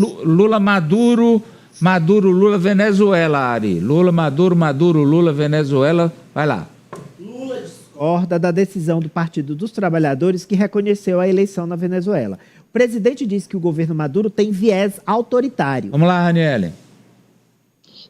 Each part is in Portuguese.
Lula, Maduro, Maduro, Lula, Venezuela, Ari. Lula, Maduro, Maduro, Lula, Venezuela. Vai lá. Lula discorda da decisão do Partido dos Trabalhadores que reconheceu a eleição na Venezuela. O presidente disse que o governo Maduro tem viés autoritário. Vamos lá, Raniele.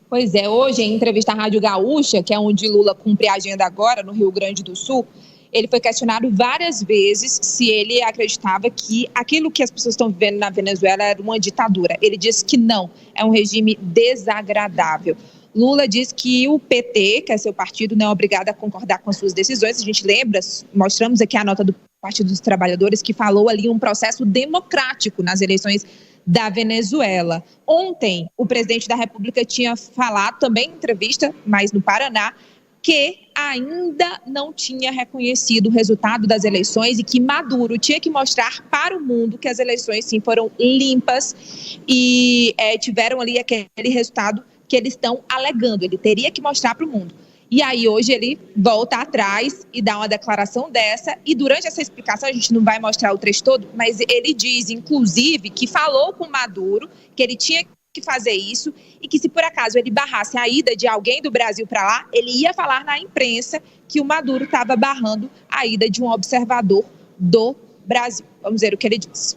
Pois é, hoje em entrevista à Rádio Gaúcha, que é onde Lula cumpre a agenda agora, no Rio Grande do Sul, ele foi questionado várias vezes se ele acreditava que aquilo que as pessoas estão vivendo na Venezuela era uma ditadura. Ele disse que não, é um regime desagradável. Lula diz que o PT, que é seu partido, não é obrigado a concordar com as suas decisões. A gente lembra, mostramos aqui a nota do Partido dos Trabalhadores, que falou ali um processo democrático nas eleições da Venezuela. Ontem, o presidente da República tinha falado, também em entrevista, mas no Paraná, que ainda não tinha reconhecido o resultado das eleições e que Maduro tinha que mostrar para o mundo que as eleições, sim, foram limpas e tiveram ali aquele resultado que eles estão alegando. Ele teria que mostrar para o mundo. E aí hoje ele volta atrás e dá uma declaração dessa, e durante essa explicação, a gente não vai mostrar o trecho todo, mas ele diz, inclusive, que falou com Maduro, que ele tinha que fazer isso, e que se por acaso ele barrasse a ida de alguém do Brasil para lá, ele ia falar na imprensa que o Maduro estava barrando a ida de um observador do Brasil. Vamos ver o que ele diz.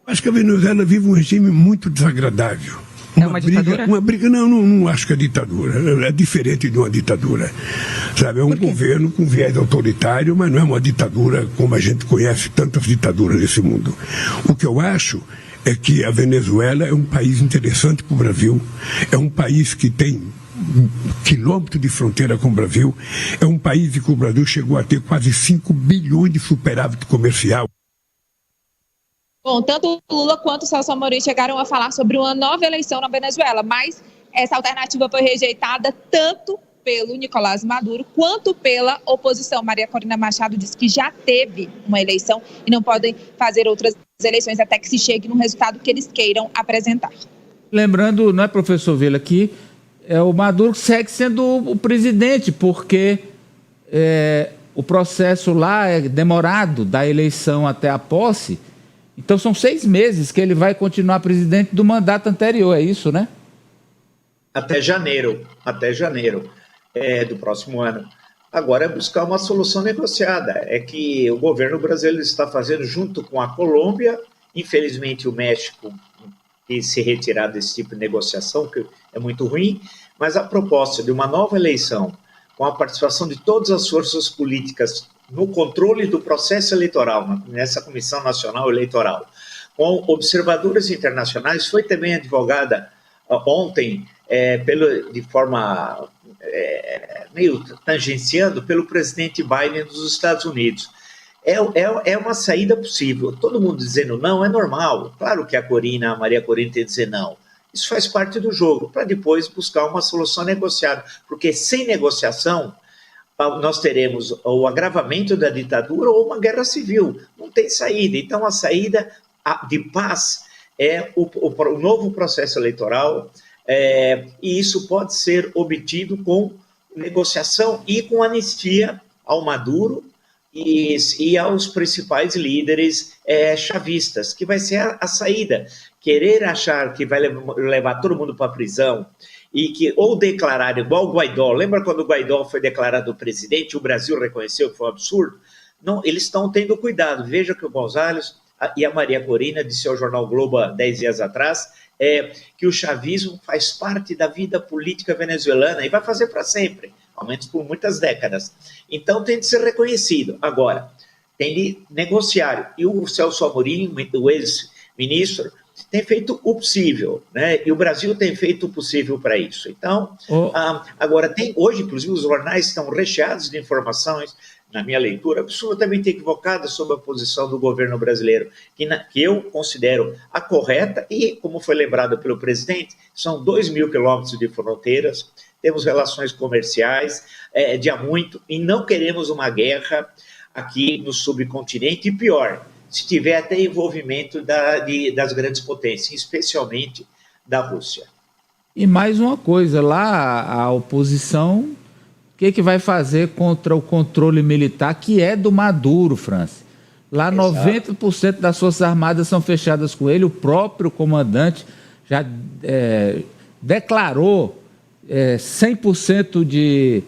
Acho que a Venezuela vive um regime muito desagradável. É uma ditadura? Uma briga, não acho que é ditadura. É diferente de uma ditadura. Sabe, é um governo com viés autoritário, mas não é uma ditadura como a gente conhece tantas ditaduras nesse mundo. O que eu acho é que a Venezuela é um país interessante para o Brasil, é um país que tem quilômetro de fronteira com o Brasil, é um país em que o Brasil chegou a ter quase 5 bilhões de superávit comercial. Bom, tanto Lula quanto Celso Amorim chegaram a falar sobre uma nova eleição na Venezuela, mas essa alternativa foi rejeitada tanto pelo Nicolás Maduro quanto pela oposição. Maria Corina Machado disse que já teve uma eleição e não podem fazer outras eleições até que se chegue no resultado que eles queiram apresentar. Lembrando, não é, professor Vila, que o Maduro segue sendo o presidente, porque o processo lá é demorado, da eleição até a posse. Então são 6 meses que ele vai continuar presidente do mandato anterior, é isso, né? Até janeiro do próximo ano. Agora é buscar uma solução negociada. É que o governo brasileiro está fazendo junto com a Colômbia, infelizmente o México quis se retirar desse tipo de negociação, que é muito ruim, mas a proposta de uma nova eleição, com a participação de todas as forças políticas no controle do processo eleitoral, nessa Comissão Nacional Eleitoral, com observadores internacionais, foi também advogada ontem, de forma meio tangenciando, pelo presidente Biden dos Estados Unidos. É uma saída possível. Todo mundo dizendo não é normal. Claro que a Maria Corina tem que dizer não. Isso faz parte do jogo, para depois buscar uma solução negociada, porque sem negociação nós teremos o agravamento da ditadura ou uma guerra civil. Não tem saída. Então, a saída de paz é o novo processo eleitoral, e isso pode ser obtido com negociação e com anistia ao Maduro e aos principais líderes chavistas, que vai ser a saída. Querer achar que vai levar todo mundo para a prisão, ou declarar igual o Guaidó. Lembra quando o Guaidó foi declarado presidente, o Brasil reconheceu que foi um absurdo? Não, eles estão tendo cuidado. Veja que o Gonzalez e a Maria Corina disse ao Jornal Globo há 10 dias atrás que o chavismo faz parte da vida política venezuelana e vai fazer para sempre, ao menos por muitas décadas. Então tem de ser reconhecido. Agora, tem de negociar. E o Celso Amorim, o ex-ministro, tem feito o possível, né? E o Brasil tem feito o possível para isso. Então, agora hoje, inclusive, os jornais estão recheados de informações, na minha leitura, absolutamente equivocada sobre a posição do governo brasileiro, que eu considero a correta e, como foi lembrado pelo presidente, são 2.000 quilômetros de fronteiras, temos relações comerciais de há muito, e não queremos uma guerra aqui no subcontinente, e pior, se tiver até envolvimento das grandes potências, especialmente da Rússia. E mais uma coisa, lá a oposição, o que vai fazer contra o controle militar, que é do Maduro, França? Lá 90% das Forças Armadas são fechadas com ele, o próprio comandante já declarou 100% de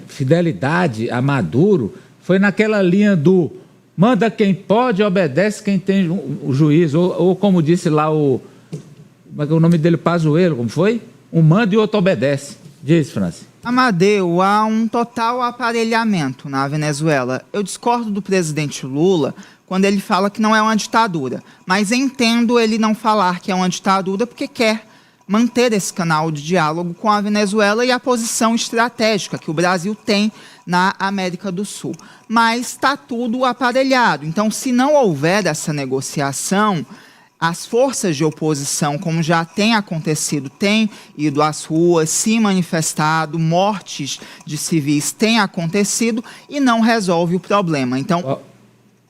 fidelidade a Maduro, foi naquela linha do manda quem pode, obedece quem tem o juízo, ou como disse lá como é que é o nome dele, Pazuello, como foi? Um manda e o outro obedece. Diz, Franci. Amadeu, há um total aparelhamento na Venezuela. Eu discordo do presidente Lula quando ele fala que não é uma ditadura, mas entendo ele não falar que é uma ditadura porque quer manter esse canal de diálogo com a Venezuela e a posição estratégica que o Brasil tem na América do Sul. Mas está tudo aparelhado. Então, se não houver essa negociação, as forças de oposição, como já tem acontecido, têm ido às ruas, se manifestado, mortes de civis têm acontecido e não resolve o problema. Então,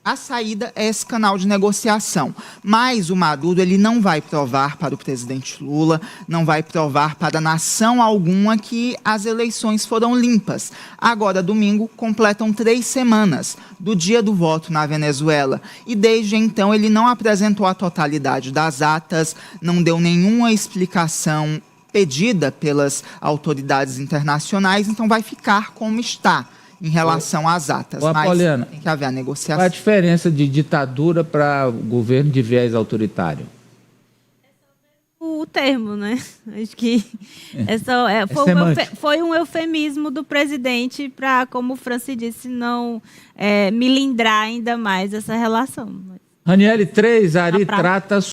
a saída é esse canal de negociação. Mas o Maduro ele não vai provar para o presidente Lula, não vai provar para nação alguma que as eleições foram limpas. Agora, domingo, completam 3 semanas do dia do voto na Venezuela. E desde então ele não apresentou a totalidade das atas, não deu nenhuma explicação pedida pelas autoridades internacionais, então vai ficar como está em relação às atas, mas Apoliana, tem que haver a negociação. Qual a diferença de ditadura para governo de viés autoritário? O termo, né? Acho que foi um eufemismo do presidente para, como o Franci disse, não milindrar ainda mais essa relação. Ranieri 3, Ari trata